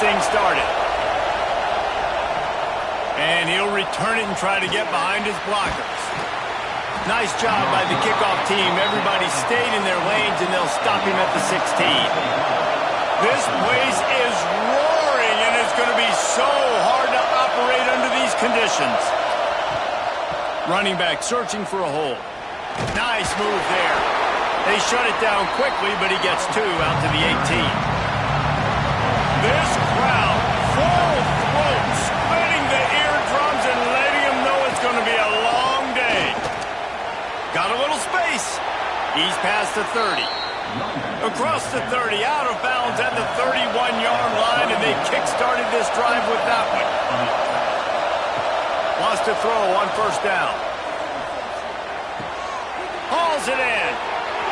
thing started. And he'll return it and try to get behind his blockers. Nice job by the kickoff team. Everybody stayed in their lanes, and they'll stop him at the 16. This place is roaring, and it's going to be so hard to operate under these conditions. Running back searching for a hole. Nice move there. They shut it down quickly, but he gets 2 out to the 18. This crowd, full throat, splitting the eardrums and letting them know it's going to be a long day. Got a little space. He's past the 30. Across the 30, out of bounds at the 31-yard line, and they kick-started this drive with that one. Wants to throw on first down. Hauls it in.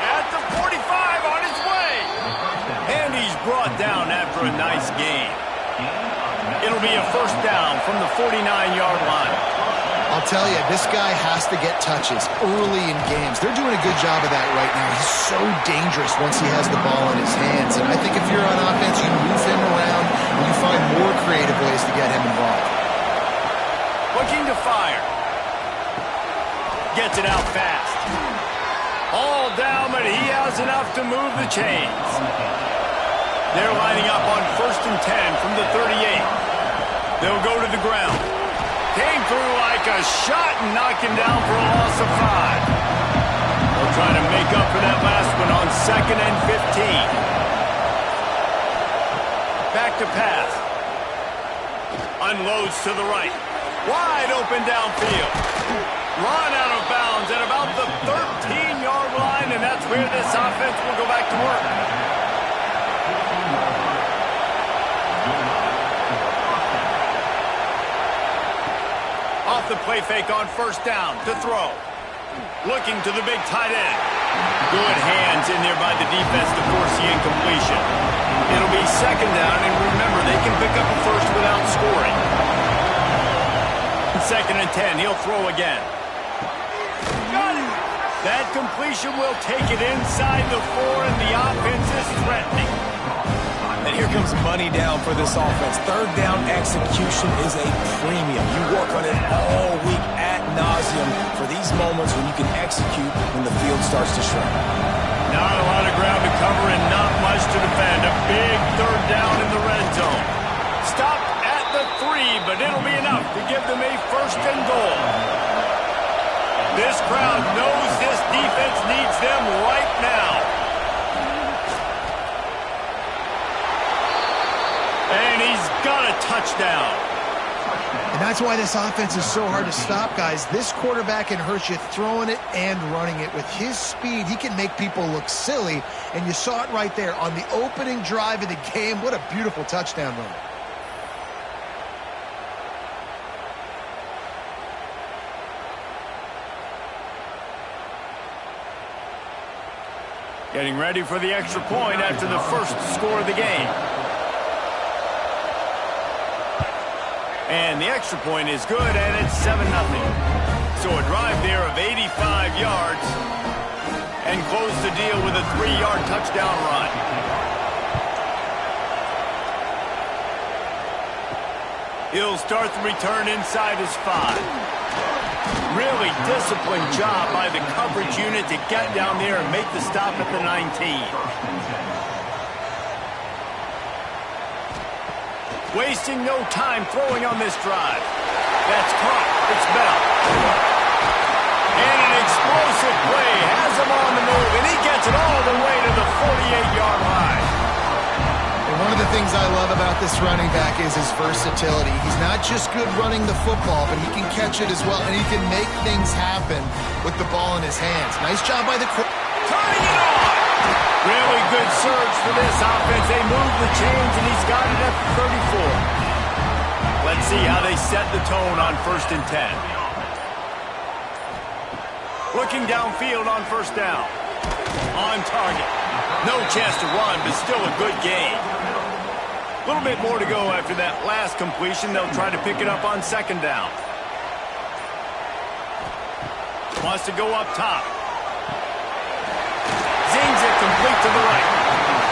At the 45, on his way. And he's brought down after a nice gain. It'll be a first down from the 49-yard line. I'll tell you, this guy has to get touches early in games. They're doing a good job of that right now. He's so dangerous once he has the ball in his hands. And I think if you're on offense, you move him around and you find more creative ways to get him involved. Looking to fire. Gets it out fast. All down, but he has enough to move the chains. They're lining up on 1st and 10 from the 38. They'll go to the ground. Came through like a shot and knocked him down for a loss of 5. They'll try to make up for that last one on 2nd and 15. Back to pass. Unloads to the right. Wide open downfield. Run out of bounds at about the 13-yard line, and that's where this offense will go back to work. Off the play fake on first down to throw. Looking to the big tight end. Good hands in there by the defense to force the incompletion. It'll be 2nd down, and remember, they can pick up a first without scoring. 2nd and 10, he'll throw again. Got it! That completion will take it inside the 4, and the offense is threatening. And here comes money down for this offense. 3rd down execution is a premium. You work on it all week ad nauseum for these moments when you can execute when the field starts to shrink. Not a lot of ground to cover and not much to defend. A big 3rd down in the red zone. Stopped at the 3, but it'll be enough to give them a 1st and goal. This crowd knows this defense needs them right now. And he's got a touchdown. And that's why this offense is so hard to stop, guys. This quarterback can hurt you throwing it and running it. With his speed, he can make people look silly. And you saw it right there on the opening drive of the game. What a beautiful touchdown run. Getting ready for the extra point after the first score of the game. And the extra point is good, and it's 7-0. So a drive there of 85 yards and close the deal with a 3-yard touchdown run. He'll start the return inside his 5. Really disciplined job by the coverage unit to get down there and make the stop at the 19. Wasting no time throwing on this drive. That's caught. It's Bell. And an explosive play has him on the move, and he gets it all the way to the 48-yard line. And one of the things I love about this running back is his versatility. He's not just good running the football, but he can catch it as well, and he can make things happen with the ball in his hands. Nice job by the turning it on. Really good surge for this offense. They move the chains, and he's got it at the 34. Let's see how they set the tone on 1st and 10. Looking downfield on first down. On target. No chance to run, but still a good game. A little bit more to go after that last completion. They'll try to pick it up on 2nd down. Wants to go up top. Zings it complete to the right.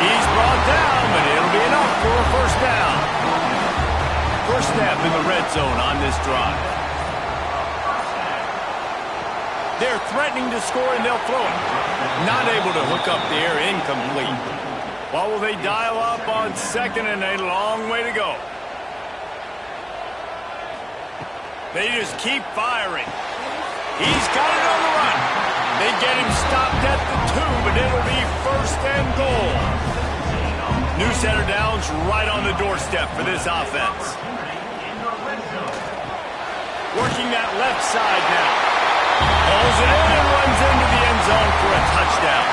He's brought down, but it'll be enough for a first down. snap in the red zone on this drive. They're threatening to score, and they'll throw it. Not able to hook up the air, incomplete. Well, will they dial up on second, and a long way to go. They just keep firing. He's got it on the run. They get him stopped at the 2, but it'll be first and goal. New center down's right on the doorstep for this offense. Working that left side now. Pulls it in and runs into the end zone for a touchdown.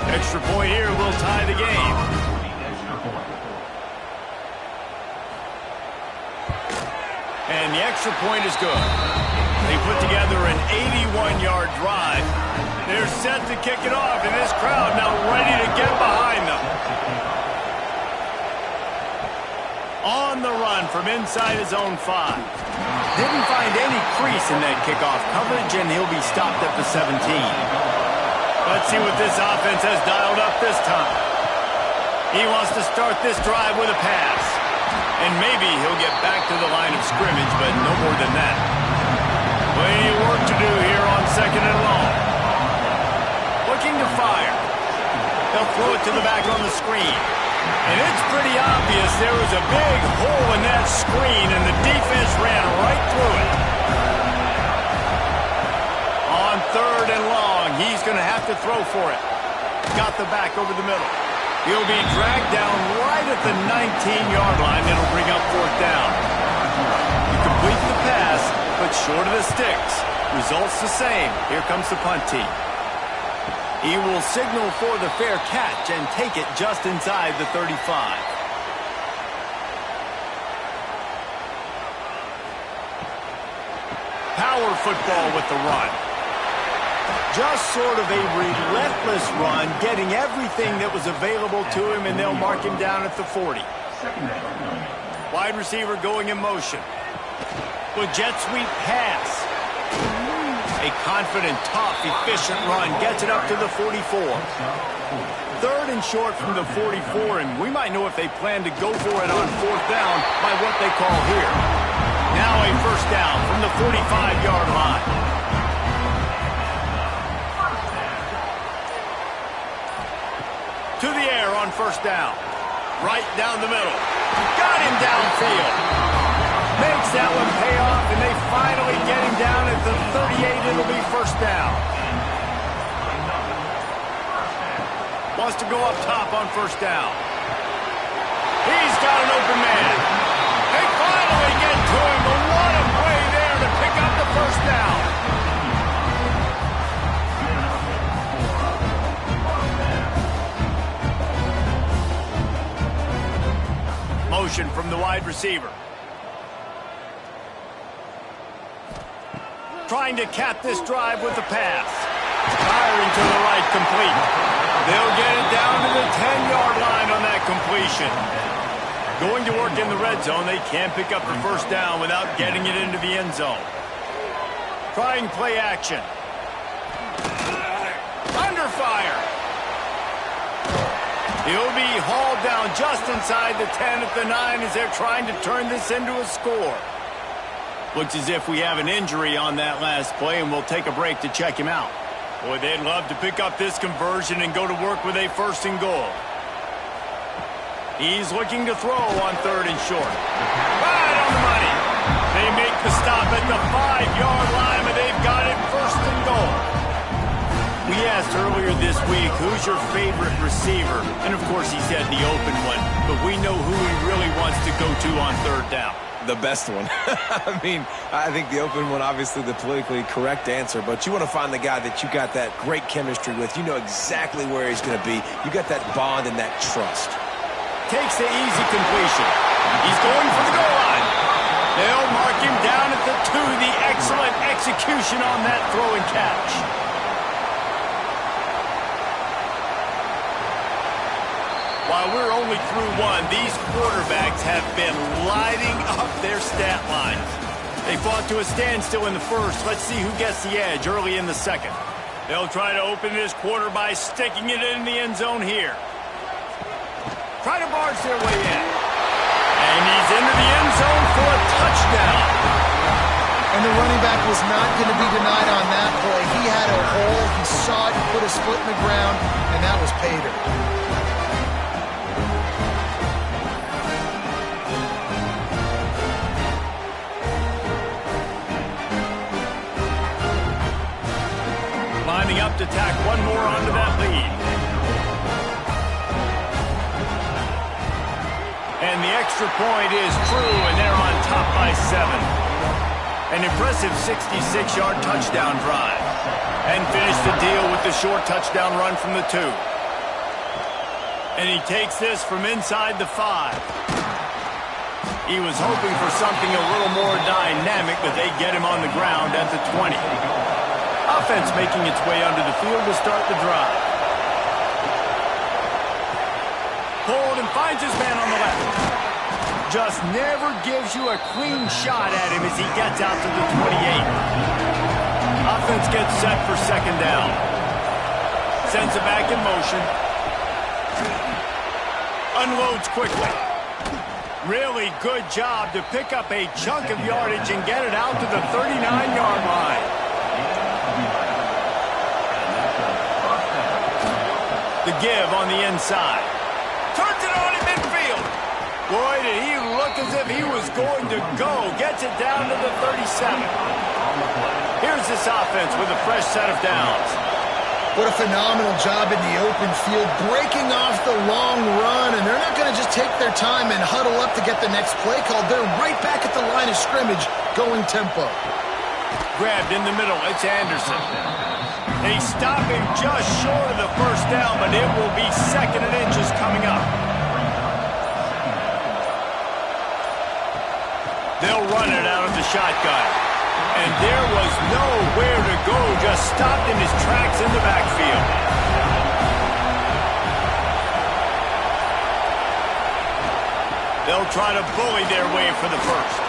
Extra point here will tie the game. And the extra point is good. They put together an 81-yard drive. They're set to kick it off, and this crowd now ready to get behind them. On the run from inside his own 5. Didn't find any crease in that kickoff coverage, and he'll be stopped at the 17. Let's see what this offense has dialed up this time. He wants to start this drive with a pass. And maybe he'll get back to the line of scrimmage, but no more than that. Plenty of work to do here on second and long. Looking to fire. They'll throw it to the back on the screen. And it's pretty obvious there was a big hole in that screen, and the defense ran right through it. On third and long, he's going to have to throw for it. Got the back over the middle. He'll be dragged down right at the 19-yard line. It'll bring up fourth down. He completes the pass, but short of the sticks. Results the same. Here comes the punt team. He will signal for the fair catch and take it just inside the 35. Power football with the run. Just sort of a relentless run, getting everything that was available to him, and they'll mark him down at the 40. Wide receiver going in motion. With jet sweep pass. A confident, tough, efficient run. Gets it up to the 44. Third and short from the 44, and we might know if they plan to go for it on fourth down by what they call here. Now a first down from the 45-yard line. To the air on first down. Right down the middle. Got him downfield. Makes that one pay off, and they finally get him down at the 38. It'll be first down. Wants to go up top on first down. He's got an open man. They finally get to him, but what a play there to pick up the first down. Motion from the wide receiver. Trying to cap this drive with the pass. Firing to the right, complete. They'll get it down to the 10-yard line on that completion. Going to work in the red zone, they can't pick up the first down without getting it into the end zone. Trying play action. Under fire. He'll be hauled down just inside the 10 at the 9 as they're trying to turn this into a score. Looks as if we have an injury on that last play, and we'll take a break to check him out. Boy, they'd love to pick up this conversion and go to work with a first and goal. He's looking to throw on third and short. Right on the money. They make the stop at the 5-yard line, but they've got it first and goal. We asked earlier this week, who's your favorite receiver? And, of course, he said the open one. But we know who he really wants to go to on third down. The best one. I mean, I think the open one, obviously the politically correct answer, but you want to find the guy that you got that great chemistry with. You know exactly where he's going to be. You got that bond and that trust. Takes the easy completion. He's going for the goal line. They'll mark him down at the 2. The excellent execution on that throw and catch. While we're only through one, these quarterbacks have been lighting up their stat lines. They fought to a standstill in the first. Let's see who gets the edge early in the second. They'll try to open this quarter by sticking it in the end zone here. Try to barge their way in. And he's into the end zone for a touchdown. And the running back was not going to be denied on that play. He had a hole. He saw it, put his foot in the ground, and that was pay dirt. Lining up to tack one more onto that lead. And the extra point is true, and they're on top by 7. An impressive 66-yard touchdown drive. And finish the deal with the short touchdown run from the 2. And he takes this from inside the 5. He was hoping for something a little more dynamic, but they get him on the ground at the 20. Offense making its way onto the field to start the drive. Pulled and finds his man on the left. Just never gives you a clean shot at him as he gets out to the 28. Offense gets set for second down. Sends it back in motion. Unloads quickly. Really good job to pick up a chunk of yardage and get it out to the 39-yard line. The give on the inside. Turns it on in midfield. Boy, did he look as if he was going to go. Gets it down to the 37. Here's this offense with a fresh set of downs. What a phenomenal job in the open field, breaking off the long run, and they're not going to just take their time and huddle up to get the next play called. They're right back at the line of scrimmage, going tempo. Grabbed in the middle, it's Anderson. They stop him just short of the first down, but it will be 2nd and inches coming up. They'll run it out of the shotgun. And there was nowhere to go, just stopped in his tracks in the backfield. They'll try to bully their way for the first.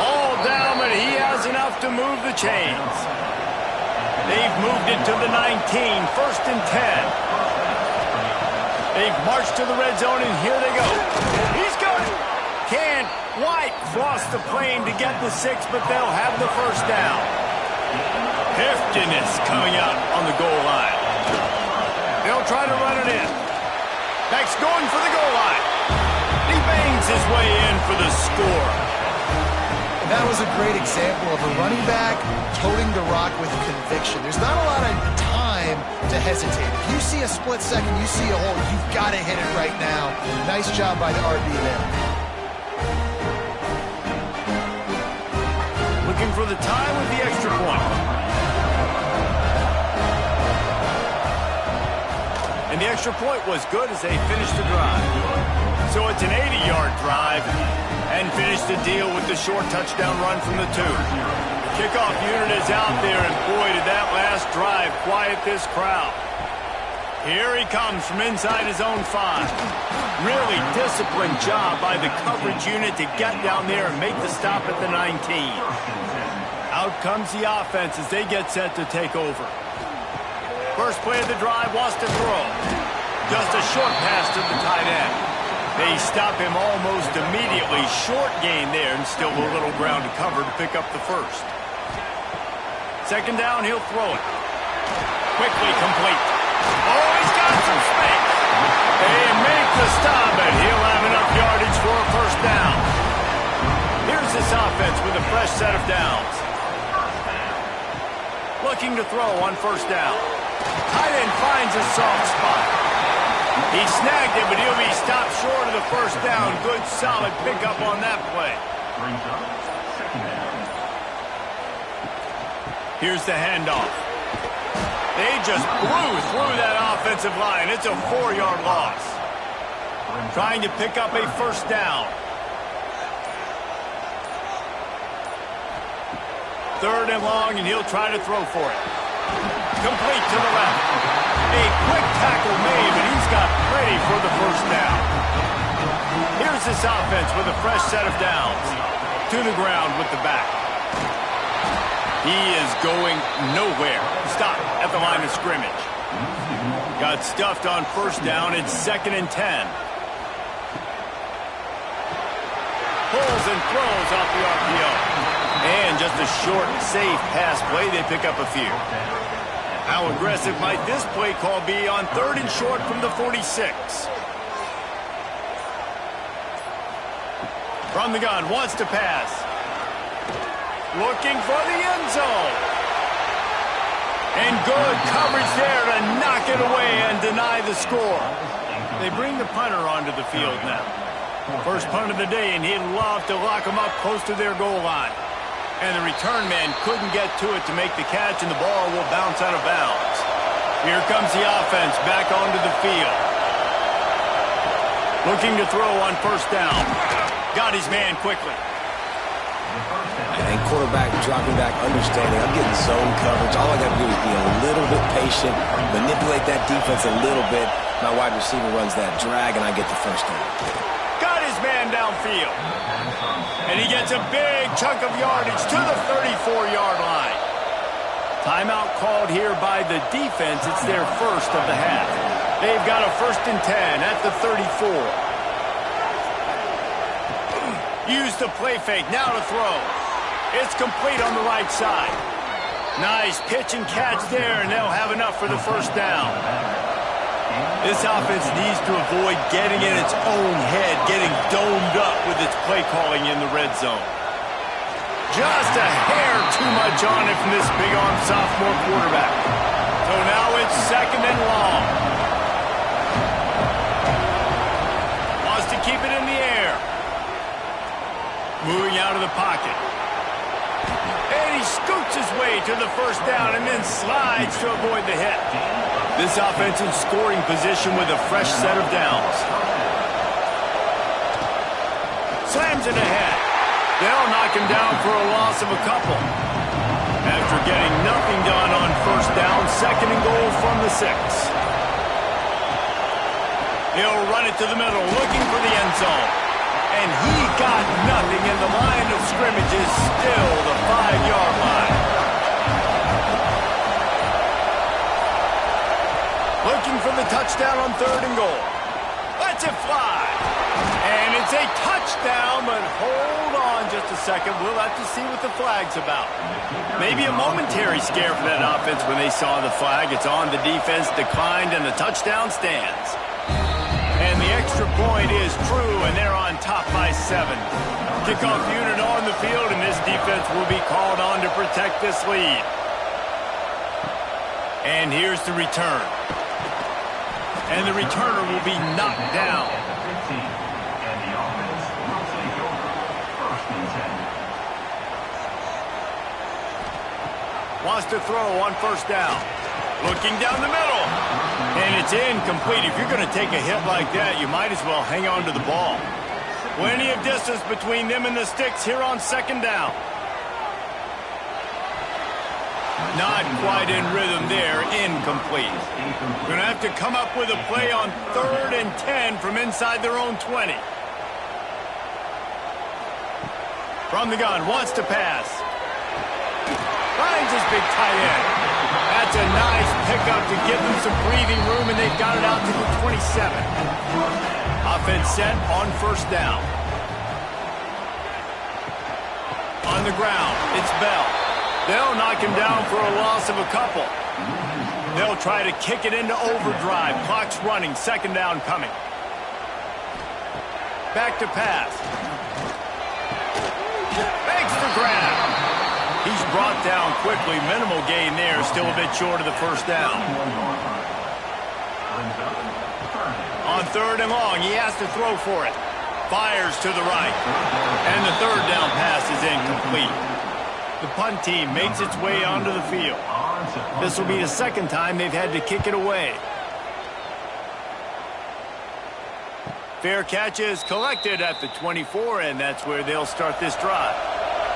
All down, but he has enough to move the chains. They've moved it to the 19, 1st and 10. They've marched to the red zone, and here they go. He's got it. Can't quite cross the plane to get the 6, but they'll have the first down. Heftiness coming out on the goal line. They'll try to run it in. Next going for the goal line. He bangs his way in for the score. That was a great example of a running back toting the rock with conviction. There's not a lot of time to hesitate. If you see a split second, you see a hole, you've got to hit it right now. Nice job by the RB there. Looking for the tie with the extra point. And the extra point was good as they finished the drive. So it's an 80-yard drive. And finish the deal with the short touchdown run from the 2. The kickoff unit is out there, and boy, did that last drive quiet this crowd. Here he comes from inside his own 5. Really disciplined job by the coverage unit to get down there and make the stop at the 19. Out comes the offense as they get set to take over. First play of the drive, wants to throw. Just a short pass to the tight end. They stop him almost immediately. Short gain there, and still a little ground to cover to pick up the first. Second down, he'll throw it. Quickly complete. Oh, he's got some space. They make the stop, and he'll have enough yardage for a first down. Here's this offense with a fresh set of downs. Looking to throw on first down. Tight end finds a soft spot. He snagged it, but he'll be stopped short of the first down. Good, solid pickup on that play. Here's the handoff. They just blew through that offensive line. It's a 4-yard loss. Trying to pick up a first down. 3rd and long, and he'll try to throw for it. Complete to the left. A quick tackle made, but he's got ready for the first down. Here's this offense with a fresh set of downs. To the ground with the back. He is going nowhere. Stop at the line of scrimmage. Got stuffed on first down. It's 2nd and 10. Pulls and throws off the RPO. And just a short, safe pass play. They pick up a few. How aggressive might this play call be on 3rd and short from the 46? From the gun, wants to pass. Looking for the end zone. And good coverage there to knock it away and deny the score. They bring the punter onto the field now. First punt of the day, and he'd love to lock them up close to their goal line. And the return man couldn't get to it to make the catch, and the ball will bounce out of bounds. Here comes the offense back onto the field. Looking to throw on first down. Got his man quickly. And quarterback dropping back, understanding I'm getting zone coverage. All I got to do is be a little bit patient, manipulate that defense a little bit. My wide receiver runs that drag, and I get the first down. Got his man downfield. And he gets a big chunk of yardage to the 34-yard line. Timeout called here by the defense. It's their first of the half. They've got a 1st and 10 at the 34. Use the play fake, now to throw. It's complete on the right side. Nice pitch and catch there, and they'll have enough for the first down. This offense needs to avoid getting in its own head, getting domed up with its play calling in the red zone. Just a hair too much on it from this big-arm sophomore quarterback. So now it's 2nd and long. Wants to keep it in the air. Moving out of the pocket. And he scoots his way to the first down and then slides to avoid the hit. This offense in scoring position with a fresh set of downs. Slams it ahead. They'll knock him down for a loss of a couple. After getting nothing done on first down, 2nd and goal from the 6. He'll run it to the middle, looking for the end zone. And he got nothing, and the line of scrimmage is still the 5-yard line. Looking for the touchdown on 3rd and goal. Lets it fly. And it's a touchdown, but hold on just a second. We'll have to see what the flag's about. Maybe a momentary scare for that offense when they saw the flag. It's on, the defense declined, and the touchdown stands. And the extra point is true, and they're on top by 7. Kickoff unit on the field, and this defense will be called on to protect this lead. And here's the return. And the returner will be knocked down. Wants to throw on first down. Looking down the middle. And it's incomplete. If you're going to take a hit like that, you might as well hang on to the ball. Plenty of distance between them and the sticks here on 2nd down. Not quite in rhythm there. Incomplete. Going to have to come up with a play on 3rd and 10 from inside their own 20. From the gun, wants to pass. Finds his big tight end. That's a nice pickup to give them some breathing room, and they've got it out to the 27. Offense set on first down. On the ground, it's Bell. They'll knock him down for a loss of a couple. They'll try to kick it into overdrive. Clock's running, 2nd down coming. Back to pass. Makes the grab. He's brought down quickly. Minimal gain there. Still a bit short of the first down. On 3rd and long, he has to throw for it. Fires to the right. And the 3rd down pass is incomplete. The punt team makes its way onto the field. This will be the 2nd time they've had to kick it away. Fair catch is collected at the 24, and that's where they'll start this drive.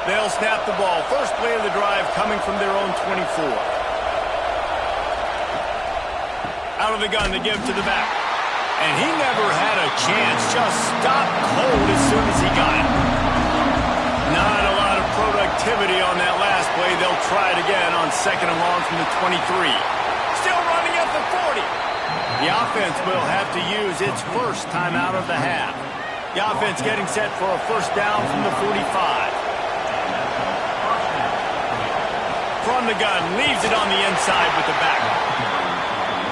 They'll snap the ball. First play of the drive coming from their own 24. Out of the gun to give to the back. And he never had a chance, just stopped cold as soon as he got it. Not a lot of productivity on that last play. They'll try it again on 2nd and long from the 23. Still running at the 40. The offense will have to use its first timeout of the half. The offense getting set for a first down from the 45. From the gun, leaves it on the inside with the back.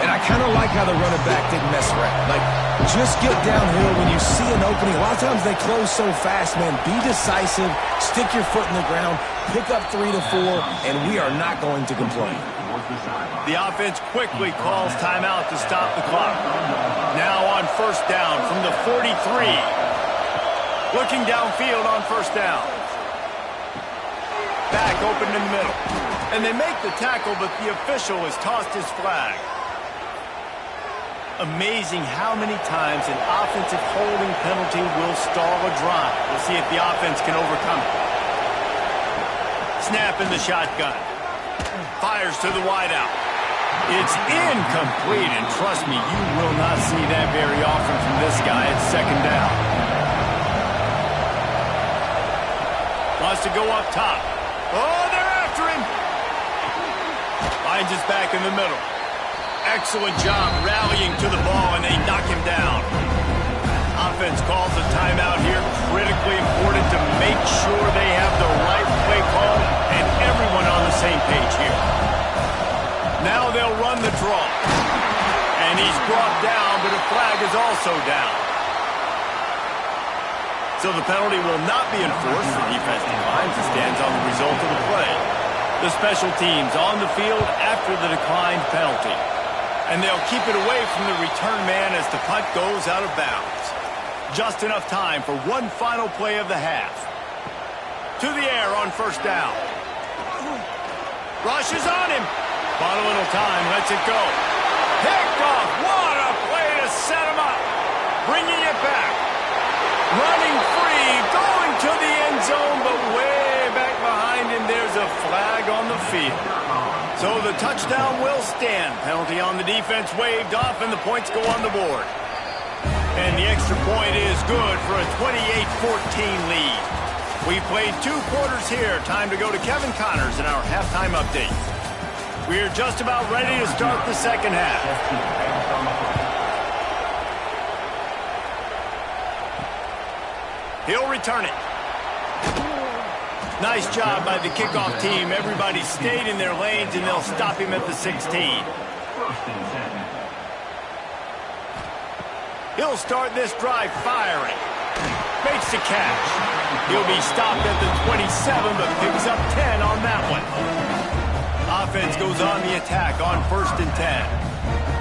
And I kind of like how the running back didn't mess around. Like, just get downhill when you see an opening. A lot of times they close so fast, man. Be decisive, stick your foot in the ground, pick up 3 to 4, and we are not going to complain. The offense quickly calls timeout to stop the clock. Now on first down from the 43. Looking downfield on first down. Back open in the middle. And they make the tackle, but the official has tossed his flag. Amazing how many times an offensive holding penalty will stall a drive. We'll see if the offense can overcome it. Snap in the shotgun. Fires to the wideout. It's incomplete, and trust me, you will not see that very often from this guy at 2nd down. Wants to go up top. Oh, they're after him. Finds his back in the middle. Excellent job rallying to the ball, and they knock him down. Offense calls a timeout here. Critically important to make sure they have the right play call and everyone on the same page here. Now they'll run the draw. And he's brought down, but a flag is also down. So the penalty will not be enforced. The defense declines and stands on the result of the play. The special teams on the field after the declined penalty. And they'll keep it away from the return man as the punt goes out of bounds. Just enough time for one final play of the half. To the air on first down. Rushes on him. Bought a little time, lets it go. Picked off. What a play to set him up. Bringing it back. Running free. Going to the end zone, but way back behind him. There's a flag on the field. So the touchdown will stand. Penalty on the defense waved off, and the points go on the board. And the extra point is good for a 28-14 lead. We played 2 quarters here. Time to go to Kevin Connors in our halftime update. We're just about ready to start the second half. He'll return it. Nice job by the kickoff team. Everybody stayed in their lanes, and they'll stop him at the 16. He'll start this drive firing. Makes the catch. He'll be stopped at the 27, but picks up 10 on that one. Offense goes on the attack on 1st and 10.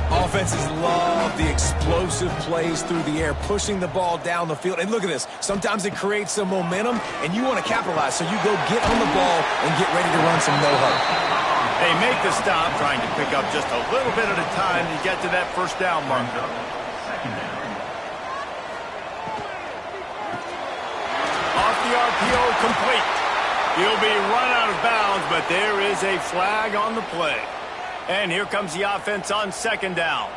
Offenses love the explosive plays through the air, pushing the ball down the field. And look at this. Sometimes it creates some momentum, and you want to capitalize. So you go get on the ball and get ready to run some no-huddle. They make the stop, trying to pick up just a little bit at a time to get to that first down marker. Off the RPO, complete. He'll be run out of bounds, but there is a flag on the play. And here comes the offense on 2nd down.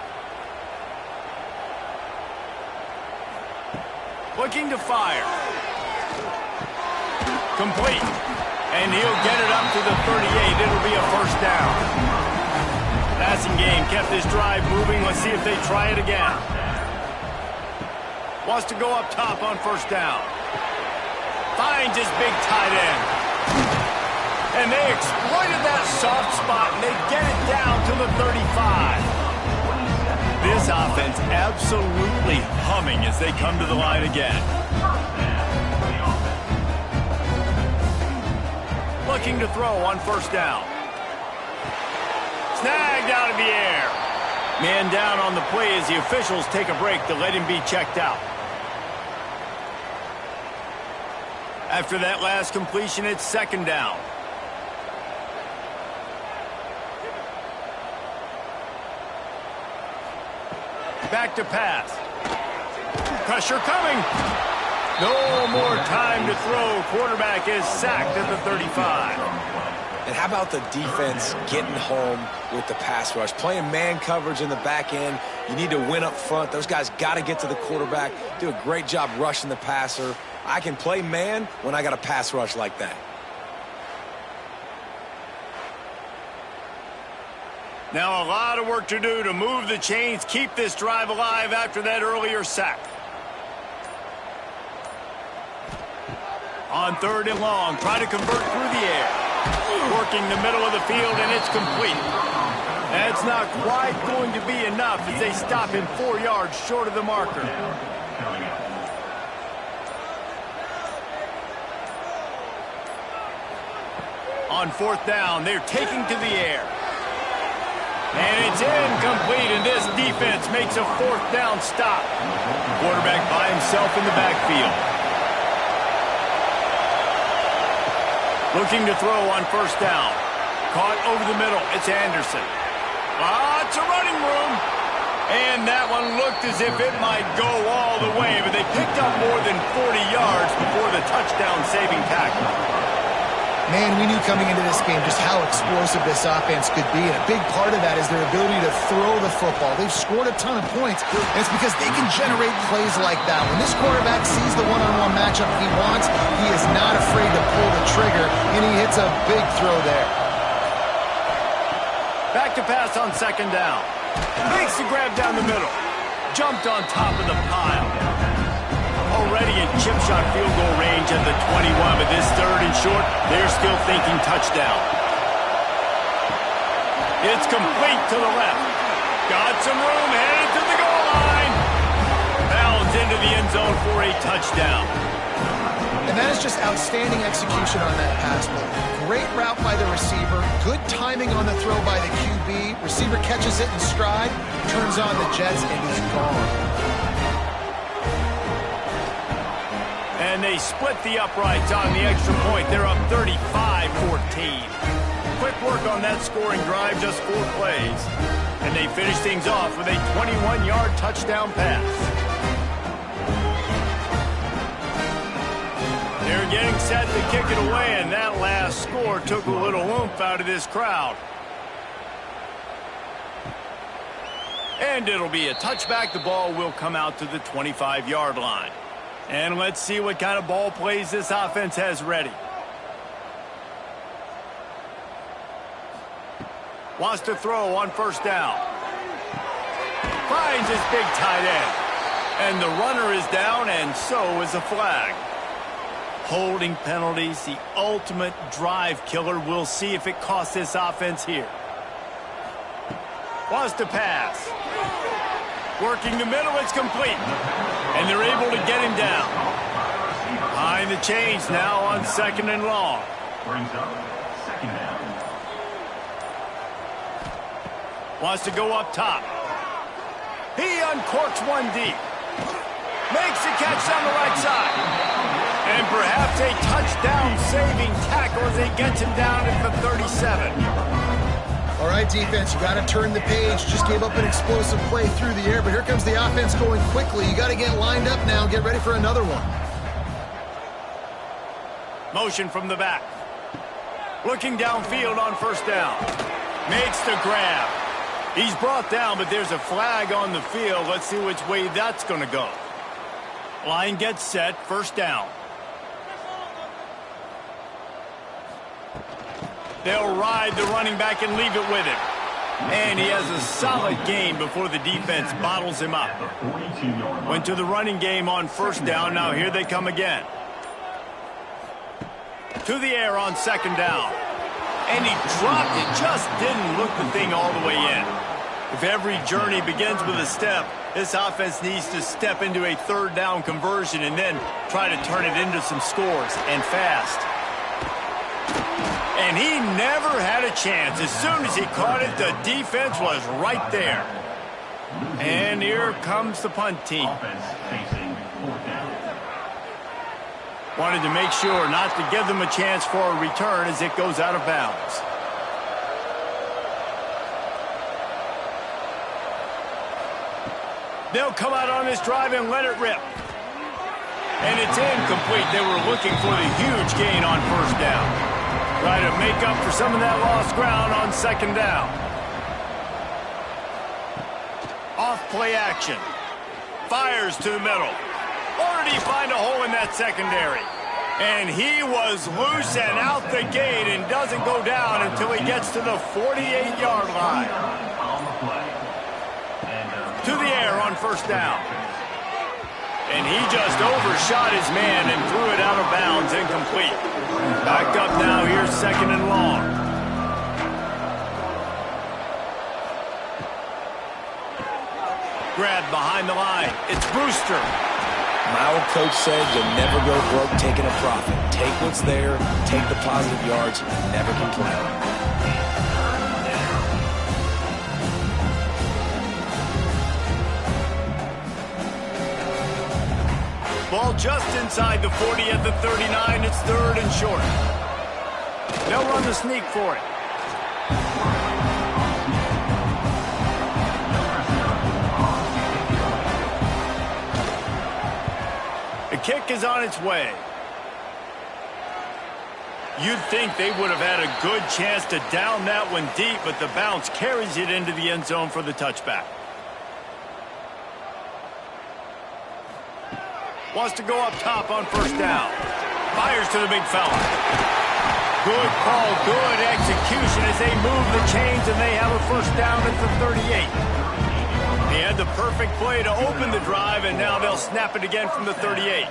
Looking to fire. Complete. And he'll get it up to the 38. It'll be a first down. Passing game kept this drive moving. Let's see if they try it again. Wants to go up top on first down. Finds his big tight end. And they exploited that soft spot, and they get it down to the 35. This offense absolutely humming as they come to the line again. Looking to throw on first down. Snagged out of the air. Man down on the play as the officials take a break to let him be checked out. After that last completion, it's 2nd down. Back to pass. Pressure coming. No more time to throw. Quarterback is sacked at the 35. And how about the defense getting home with the pass rush? Playing man coverage in the back end. You need to win up front. Those guys got to get to the quarterback. Do a great job rushing the passer. I can play man when I got a pass rush like that. Now a lot of work to do to move the chains, keep this drive alive after that earlier sack. On 3rd and long, try to convert through the air. Working the middle of the field, and it's complete. That's not quite going to be enough as they stop him 4 yards short of the marker. On 4th down, they're taking to the air. And it's incomplete, and this defense makes a 4th down stop. Quarterback by himself in the backfield. Looking to throw on 1st down. Caught over the middle. It's Anderson. Lots of running room. And that one looked as if it might go all the way, but they picked up more than 40 yards before the touchdown-saving tackle. Man, we knew coming into this game just how explosive this offense could be, and a big part of that is their ability to throw the football. They've scored a ton of points, and it's because they can generate plays like that. When this quarterback sees the one-on-one matchup he wants, he is not afraid to pull the trigger, and he hits a big throw there. Back to pass on 2nd down. Makes the grab down the middle. Jumped on top of the pile. Already in chip shot field goal range at the 21, but this 3rd and short, they're still thinking touchdown. It's complete to the left. Got some room, headed to the goal line. Bounds into the end zone for a touchdown. And that is just outstanding execution on that pass play. Great route by the receiver, good timing on the throw by the QB. Receiver catches it in stride, turns on the jets, and is gone. And they split the uprights on the extra point. They're up 35-14. Quick work on that scoring drive, just 4 plays. And they finish things off with a 21-yard touchdown pass. They're getting set to kick it away, and that last score took a little oomph out of this crowd. And it'll be a touchback. The ball will come out to the 25-yard line. And let's see what kind of ball plays this offense has ready. Wants to throw on 1st down. Finds his big tight end. And the runner is down, and so is a flag. Holding penalties, the ultimate drive killer. We'll see if it costs this offense here. Wants to pass. Working the middle, it's complete. And they're able to get him down. Behind the chains now on 2nd and long. Brings up 2nd down. Wants to go up top. He uncorks one deep. Makes the catch down the right side. And perhaps a touchdown-saving tackle as he gets him down at the 37. All right, defense, you got to turn the page. Just gave up an explosive play through the air, but here comes the offense going quickly. You got to get lined up now and get ready for another one. Motion from the back. Looking downfield on 1st down. Makes the grab. He's brought down, but there's a flag on the field. Let's see which way that's going to go. Line gets set, 1st down. They'll ride the running back and leave it with him. And he has a solid gain before the defense bottles him up. Went to the running game on 1st down. Now here they come again. To the air on 2nd down. And he dropped it. Just didn't look the thing all the way in. If every journey begins with a step, this offense needs to step into a 3rd down conversion and then try to turn it into some scores, and fast. And he never had a chance. As soon as he caught it, the defense was right there. And here comes the punt team. Wanted to make sure not to give them a chance for a return as it goes out of bounds. They'll come out on this drive and let it rip. And it's incomplete. They were looking for the huge gain on 1st down. Try to make up for some of that lost ground on second down. Off play action. Fires to the middle. Or did he find a hole in that secondary? And he was loose and out the gate and doesn't go down until he gets to the 48-yard line. To the air on first down. And he just overshot his man and threw it out of bounds, incomplete. Back up now, here's second and long. Grab behind the line. It's Brewster. My old coach said you'll never go broke taking a profit. Take what's there, take the positive yards, and never complain. Ball just inside the 40 at the 39. It's third and short. They'll run the sneak for it. The kick is on its way. You'd think they would have had a good chance to down that one deep, but the bounce carries it into the end zone for the touchback. Wants to go up top on first down. Fires to the big fella. Good call, good execution as they move the chains, and they have a first down at the 38. He had the perfect play to open the drive, and now they'll snap it again from the 38.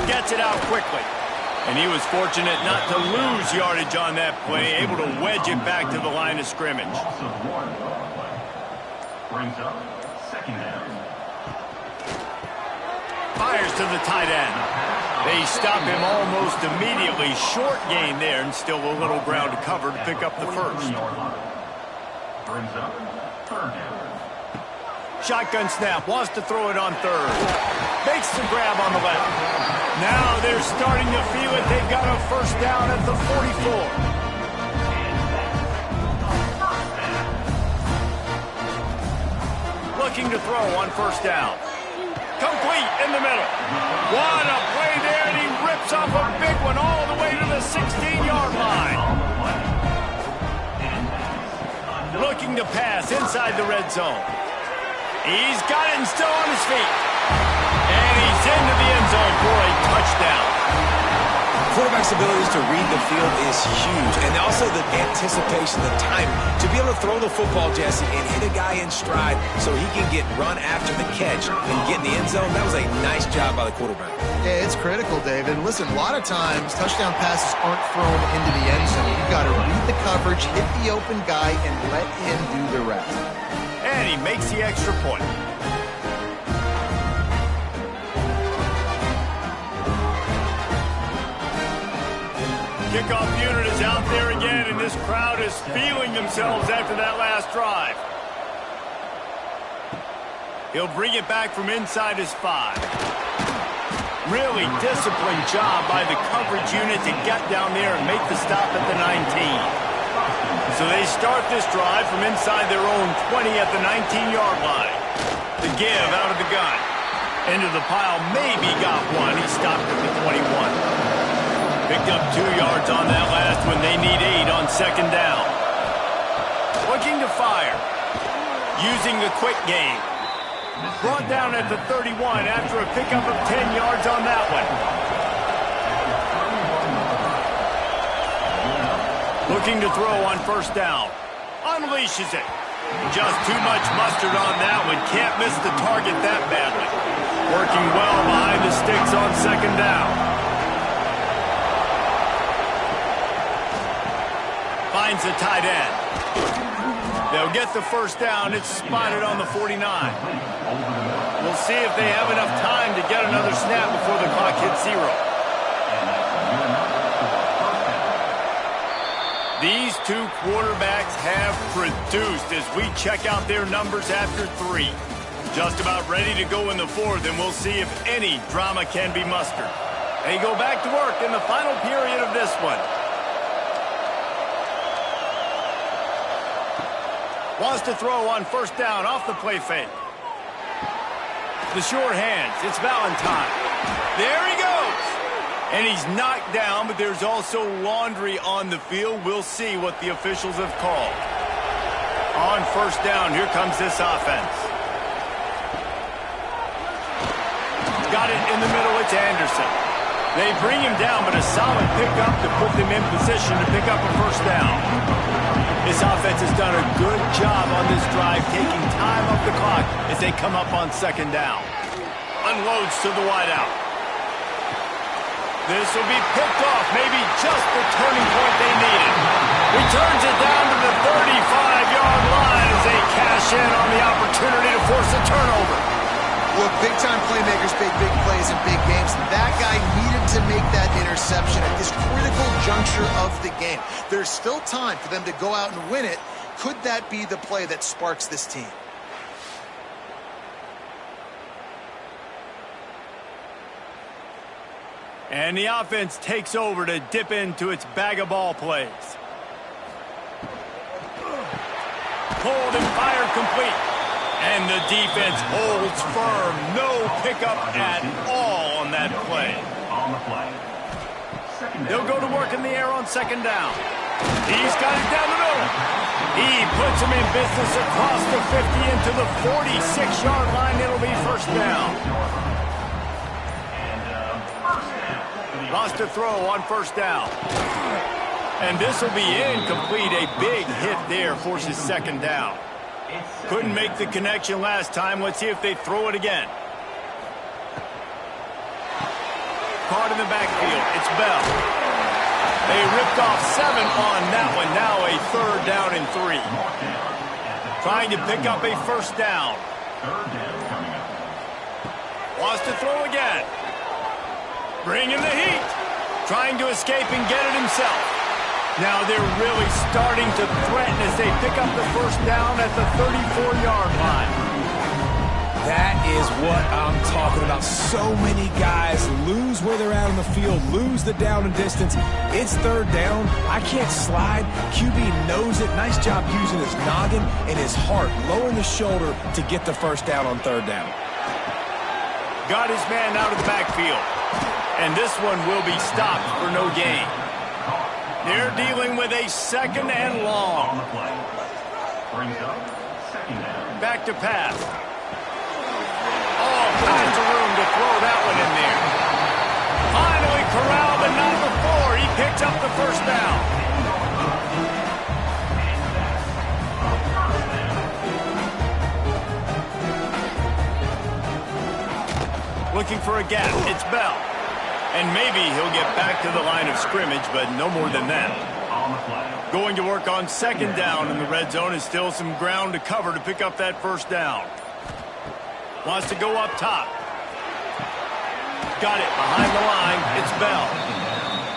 Gets it out quickly. And he was fortunate not to lose yardage on that play, able to wedge it back to the line of scrimmage. Brings up second down. Fires to the tight end. They stop him almost immediately. Short gain there, and still a little ground to cover to pick up the first. Brings up third down. Shotgun snap, wants to throw it on third. Makes the grab on the left. Now they're starting to feel it. They've got a first down at the 44. Looking to throw on first down. Complete in the middle. What a play there, and he rips off a big one all the way to the 16-yard line. Looking to pass inside the red zone. He's got it and still on his feet. And he's into the end zone for a touchdown. Quarterback's abilities to read the field is huge, and also the anticipation, the time to be able to throw the football, Jesse, and hit a guy in stride so he can get run after the catch and get in the end zone. That was a nice job by the quarterback. Yeah, it's critical, David. Listen, a lot of times touchdown passes aren't thrown into the end zone. You've got to read the coverage, hit the open guy, and let him do the rest. And he makes the extra point. Kickoff unit is out there again, and this crowd is feeling themselves after that last drive. He'll bring it back from inside his 5. Really disciplined job by the coverage unit to get down there and make the stop at the 19. So they start this drive from inside their own 20 at the 19-yard line. The give out of the gun. Into the pile, maybe got one. He stopped at the 21. Picked up 2 yards on that last one. They need 8 on second down. Looking to fire. Using the quick game. Brought down at the 31 after a pickup of 10 yards on that one. Looking to throw on first down. Unleashes it. Just too much mustard on that one. Can't miss the target that badly. Working well behind the sticks on second down. Finds the tight end. They'll get the first down. It's spotted on the 49. We'll see if they have enough time to get another snap before the clock hits 0. These two quarterbacks have produced as we check out their numbers after 3. Just about ready to go in the 4th, and we'll see if any drama can be mustered. They go back to work in the final period of this one. Wants to throw on first down off the play fake. The short hands. It's Valentine. There he goes. And he's knocked down, but there's also laundry on the field. We'll see what the officials have called. On first down, here comes this offense. Got it in the middle, it's Anderson. They bring him down, but a solid pickup to put them in position to pick up a first down. This offense has done a good job on this drive, taking time off the clock as they come up on second down. Unloads to the wideout. This will be picked off, maybe just the turning point they needed. Returns it down to the 35-yard line as they cash in on the opportunity to force a turnover. Look, big-time playmakers make big plays in big games. That guy needed to make that interception at this critical juncture of the game. There's still time for them to go out and win it. Could that be the play that sparks this team? And the offense takes over to dip into its bag of ball plays. Pulled and fired complete. And the defense holds firm. No pickup at all on that play. On the play. They'll go to work in the air on second down. He's got it down the middle. He puts him in business across the 50 into the 46-yard line. It'll be first down. Lost a throw on first down. And this will be incomplete. A big hit there forces second down. Couldn't make the connection last time. Let's see if they throw it again. Caught in the backfield. It's Bell. They ripped off 7 on that one. Now a third down and 3. Trying to pick up a first down. Wants to throw again. Bringing the heat. Trying to escape and get it himself. Now they're really starting to threaten as they pick up the first down at the 34-yard line. That is what I'm talking about. So many guys lose where they're at on the field, lose the down and distance. It's third down. I can't slide. QB knows it. Nice job using his noggin and his heart, lowering the shoulder to get the first down on third down. Got his man out of the backfield. And this one will be stopped for no gain. They're dealing with a second and long. Back to pass. Oh, lots of room to throw that one in there. Finally corralled, but not before. He picks up the first down. Looking for a gap. It's Bell. And maybe he'll get back to the line of scrimmage, but no more than that. Going to work on second down in the red zone is still some ground to cover to pick up that first down. Wants to go up top. Got it behind the line. It's Bell.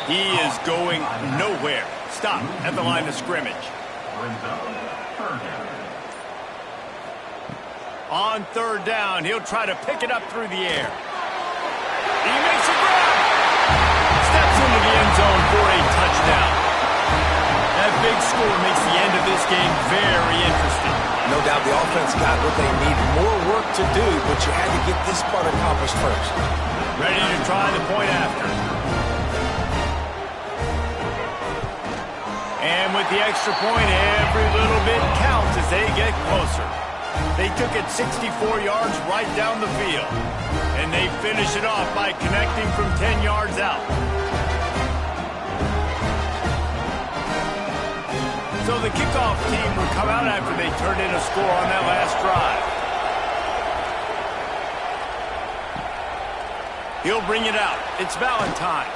He is going nowhere. Stop at the line of scrimmage. On third down, he'll try to pick it up through the air. He makes a grab. Steps into the end zone for a touchdown. That big score makes the end of this game very interesting. No doubt the offense got what they need. More work to do, but you had to get this part accomplished first. Ready to try the point after. And with the extra point, every little bit counts as they get closer. They took it 64 yards right down the field. And they finish it off by connecting from 10 yards out. So the kickoff team will come out after they turned in a score on that last drive. He'll bring it out. It's Valentine.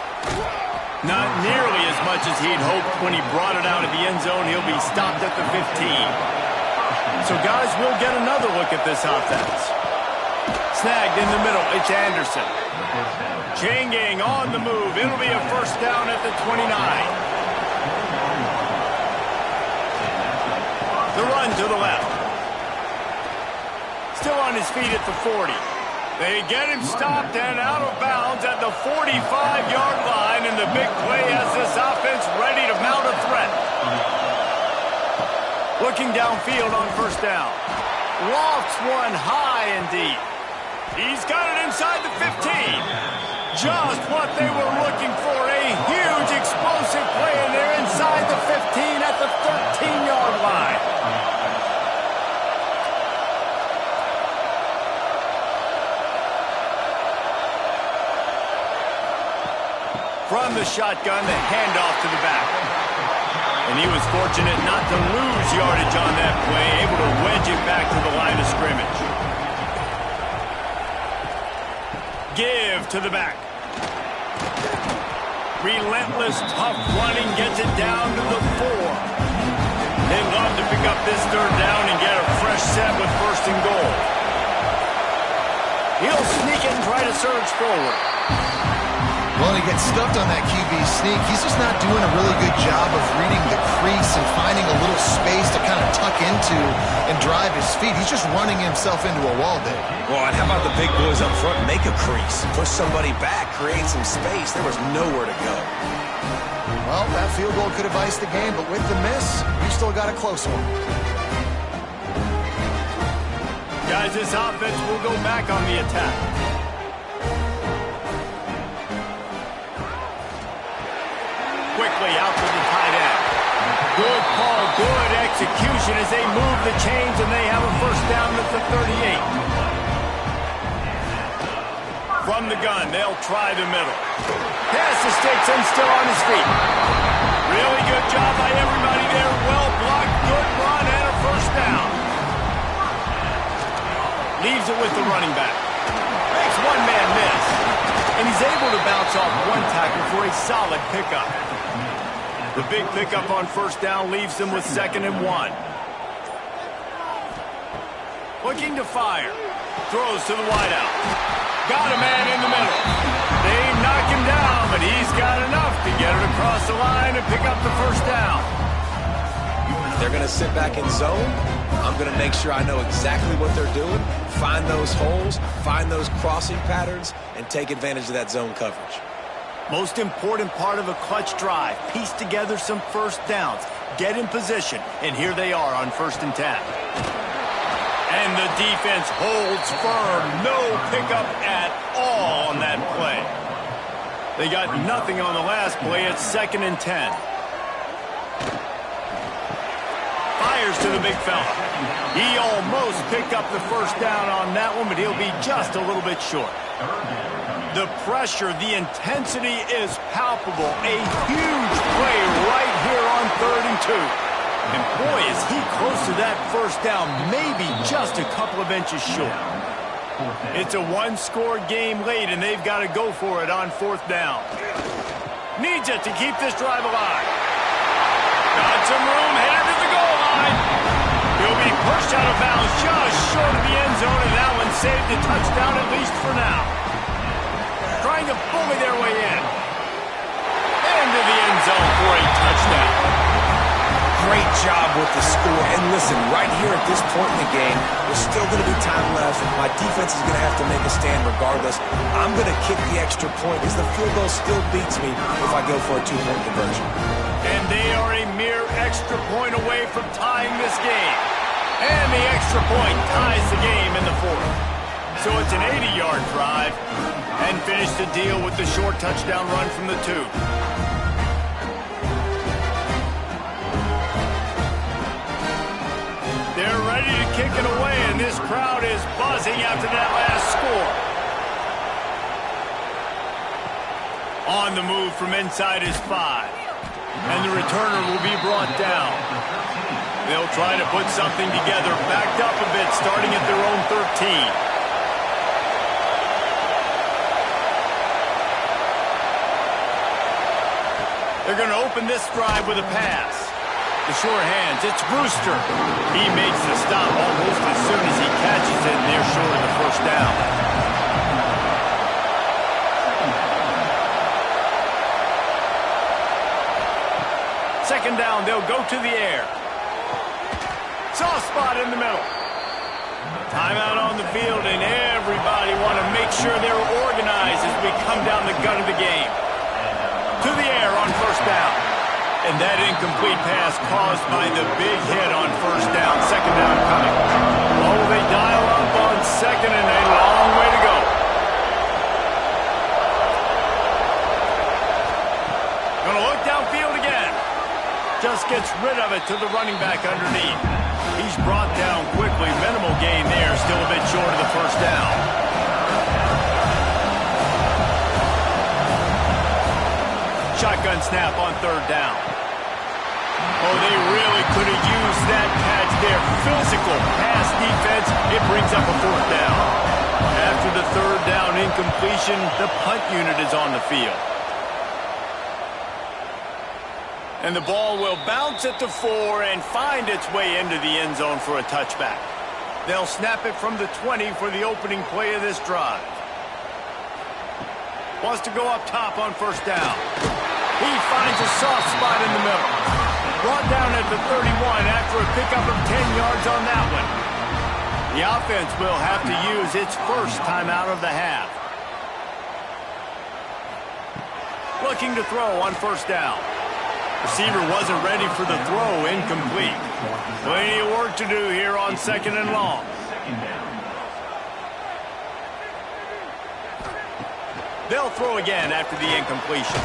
Not nearly as much as he'd hoped when he brought it out of the end zone. He'll be stopped at the 15. So guys, we'll get another look at this offense. Snagged in the middle, it's Anderson. Changing on the move. It'll be a first down at the 29. The run to the left. Still on his feet at the 40. They get him stopped and out of bounds at the 45-yard line, and the big play has this offense ready to mount a threat. Looking downfield on first down. Lofts one high and deep. He's got it inside the 15. Just what they were looking for. A huge explosive play, and they're inside the 15 at the 13-yard line. From the shotgun, the handoff to the back. And he was fortunate not to lose yardage on that play, able to wedge it back to the line of scrimmage. Give to the back. Relentless, tough running gets it down to the 4. They'd love to pick up this third down and get a fresh set with first and goal. He'll sneak it and try to surge forward. Well, he gets stuffed on that QB sneak. He's just not doing a really good job of reading the crease and finding a little space to kind of tuck into and drive his feet. He's just running himself into a wall there. Well, and how about the big boys up front? Make a crease. Push somebody back. Create some space. There was nowhere to go. Well, that field goal could have iced the game, but with the miss, we've still got a close one. Guys, this offense will go back on the attack. Quickly out to the tight end. Good call, good execution as they move the chains, and they have a first down at the 38. From the gun, they'll try the middle. Pass escapes him, still on his feet. Really good job by everybody there. Well blocked, good run, and a first down. Leaves it with the running back. Makes one man miss. And he's able to bounce off one tackle for a solid pickup. The big pickup on first down leaves them with 2nd and 1. Looking to fire. Throws to the wideout. Got a man in the middle. They knock him down, but he's got enough to get it across the line and pick up the first down. They're going to sit back in zone. I'm going to make sure I know exactly what they're doing, find those holes, find those crossing patterns, and take advantage of that zone coverage. Most important part of a clutch drive, piece together some first downs, get in position, and here they are on 1st and 10. And the defense holds firm, no pickup at all on that play. They got nothing on the last play, it's 2nd and 10. Fires to the big fella. He almost picked up the first down on that one, but he'll be just a little bit short. The pressure, the intensity is palpable. A huge play right here on 3rd and 2. And boy, is he close to that first down, maybe just a couple of inches short. It's a one-score game late, and they've got to go for it on 4th down. Needs it to keep this drive alive. Got some room, headed to the goal line. He'll be pushed out of bounds just short of the end zone, and that one saved the touchdown at least for now. Trying to bully their way in. Into the end zone for a touchdown. Great job with the score. And listen, right here at this point in the game, there's still going to be time left. My defense is going to have to make a stand regardless. I'm going to kick the extra point because the field goal still beats me if I go for a 2-point conversion. And they are a mere extra point away from tying this game. And the extra point ties the game in the 4th. So it's an 80-yard drive, and finish the deal with the short touchdown run from the 2. They're ready to kick it away, and this crowd is buzzing after that last score. On the move from inside his 5, and the returner will be brought down. They'll try to put something together, backed up a bit, starting at their own 13. They're going to open this drive with a pass. The sure hands, it's Brewster. He makes the stop almost as soon as he catches it, and they're short of the first down. 2nd down, they'll go to the air. Soft spot in the middle. Timeout on the field, and everybody want to make sure they're organized as we come down the gun of the game. To the air on 1st down. And that incomplete pass caused by the big hit on 1st down. 2nd down coming. Oh, they dial up on 2nd and a long way to go. to the running back underneath. He's brought down quickly. Minimal gain there. Still a bit short of the first down. Shotgun snap on third down. Oh, they really could have used that catch there. Physical pass defense. It brings up a fourth down. After the third down incompletion, the punt unit is on the field. And the ball will bounce at the 4 and find its way into the end zone for a touchback. They'll snap it from the 20 for the opening play of this drive. Wants to go up top on first down. He finds a soft spot in the middle. Brought down at the 31 after a pickup of 10 yards on that one. The offense will have to use its first timeout of the half. Looking to throw on first down. Receiver wasn't ready for the throw, incomplete. Plenty of work to do here on second and long. They'll throw again after the incompletion.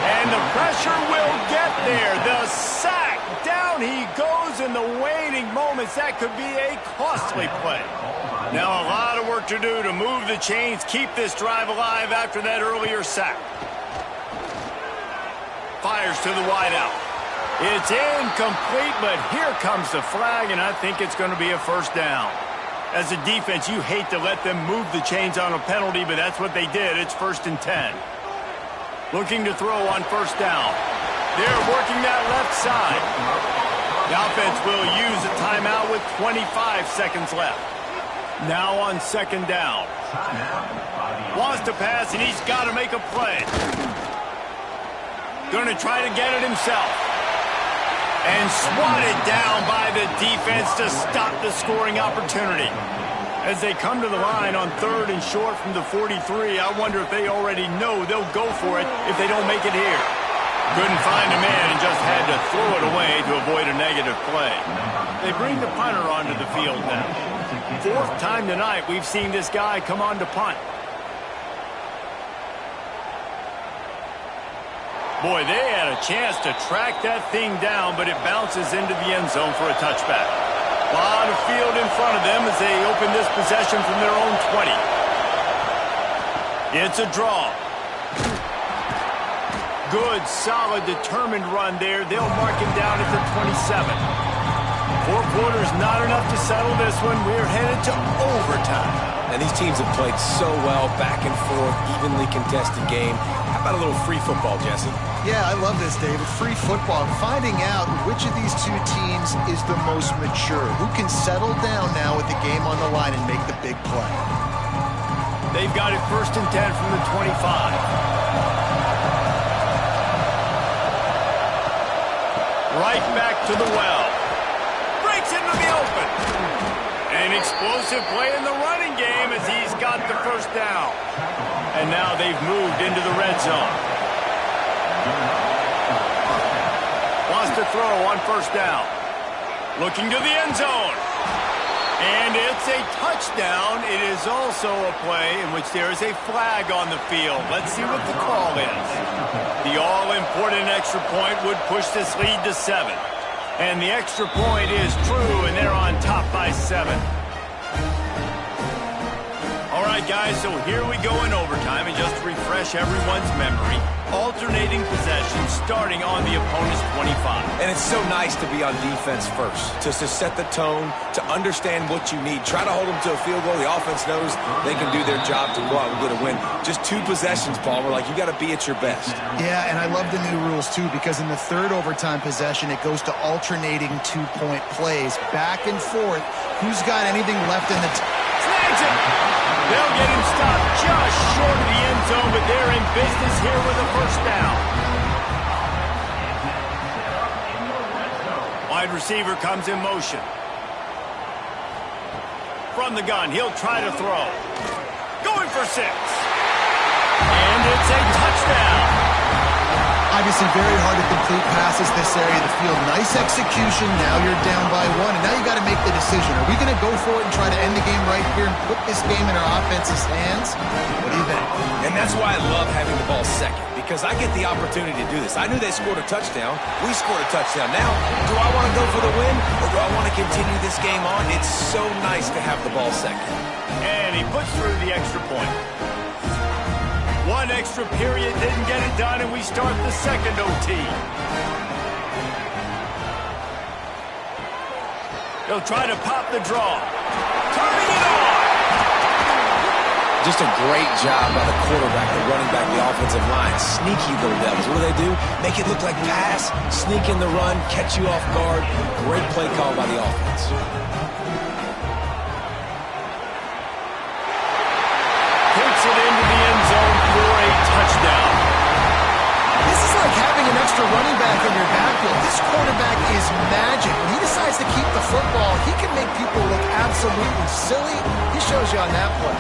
And the pressure will get there. The sack. Down he goes in the waning moments. That could be a costly play. Now a lot of work to do to move the chains, keep this drive alive after that earlier sack. Fires to the wideout. It's incomplete, but here comes the flag, and I think it's going to be a first down. As a defense, you hate to let them move the chains on a penalty, but that's what they did. It's 1st and 10. Looking to throw on first down. They're working that left side. The offense will use a timeout with 25 seconds left. Now on second down. Wants to pass, and he's got to make a play. Going to try to get it himself. And swatted down by the defense to stop the scoring opportunity. As they come to the line on 3rd and short from the 43, I wonder if they already know they'll go for it if they don't make it here. Couldn't find a man and just had to throw it away to avoid a negative play. They bring the punter onto the field now. 4th time tonight we've seen this guy come on to punt. Boy, they had a chance to track that thing down, but it bounces into the end zone for a touchback. A lot of field in front of them as they open this possession from their own 20. It's a draw. Good, solid, determined run there. They'll mark him down at the 27. 4 quarters, not enough to settle this one. We're headed to overtime. And these teams have played so well, back and forth, evenly contested game. How about a little free football, Jesse? Yeah, I love this, David. Free football. Finding out which of these two teams is the most mature. Who can settle down now with the game on the line and make the big play. They've got it 1st and 10 from the 25. Right back to the well. Breaks into the open. An explosive play in the running game as he's got the first down. And now they've moved into the red zone. Wants to throw on first down. Looking to the end zone. And it's a touchdown. It is also a play in which there is a flag on the field. Let's see what the call is. The all-important extra point would push this lead to 7. And the extra point is true, and they're on top by 7. All right, guys, so here we go in overtime, and just to refresh everyone's memory, alternating possession starting on the opponent's 25. And it's so nice to be on defense first, just to set the tone, to understand what you need. Try to hold them to a field goal. The offense knows they can do their job to go out and get a win. Just 2 possessions, Paul. We're like, you got to be at your best. Yeah, and I love the new rules, too, because in the 3rd overtime possession, it goes to alternating 2-point plays. Back and forth. Who's got anything left in the... Snags it! They'll get him stopped just short of the end zone, but they're in business here with a first down. Wide receiver comes in motion. From the gun, he'll try to throw. Going for 6. And it's a touchdown. Obviously very hard to complete passes this area of the field. Nice execution. Now you're down by 1, and now you got to make the decision. Are we going to go for it and try to end the game right here and put this game in our offense's hands? What do you think? And that's why I love having the ball second, because I get the opportunity to do this. I knew they scored a touchdown. We scored a touchdown. Now, do I want to go for the win, or do I want to continue this game on? It's so nice to have the ball second. And he puts through the extra point. One extra period didn't get it done, and we start the second OT. He'll try to pop the draw. Turning it on! Just a great job by the quarterback, the running back, the offensive line. Sneaky little devils. What do they do? Make it look like pass, sneak in the run, catch you off guard. Great play call by the offense. Puts it into the end zone for a touchdown. This is like having an extra running back in your backfield. This quarterback is magic. When he decides to keep the football, he can make people look absolutely silly. He shows you on that play.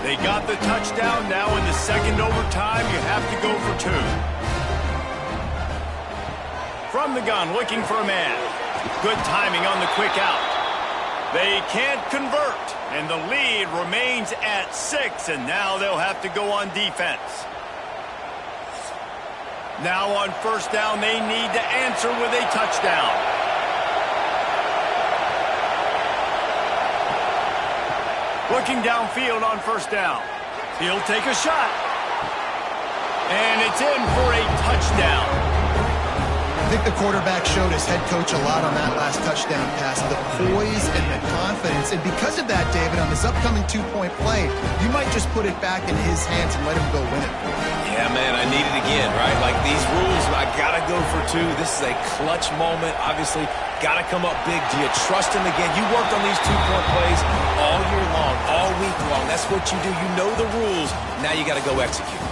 They got the touchdown. Now in the second overtime, you have to go for two. From the gun, looking for a man. Good timing on the quick out. They can't convert, and the lead remains at 6, and now they'll have to go on defense. Now on first down, they need to answer with a touchdown. Looking downfield on first down. He'll take a shot. And it's in for a touchdown. I think the quarterback showed his head coach a lot on that last touchdown pass, the poise and the confidence. And because of that, David, on this upcoming two-point play, you might just put it back in his hands and let him go win it. Yeah, man, I need it again, right? Like these rules, I got to go for two. This is a clutch moment. Obviously, got to come up big. Do you trust him again? You worked on these two-point plays all year long, all week long. That's what you do. You know the rules. Now you got to go execute.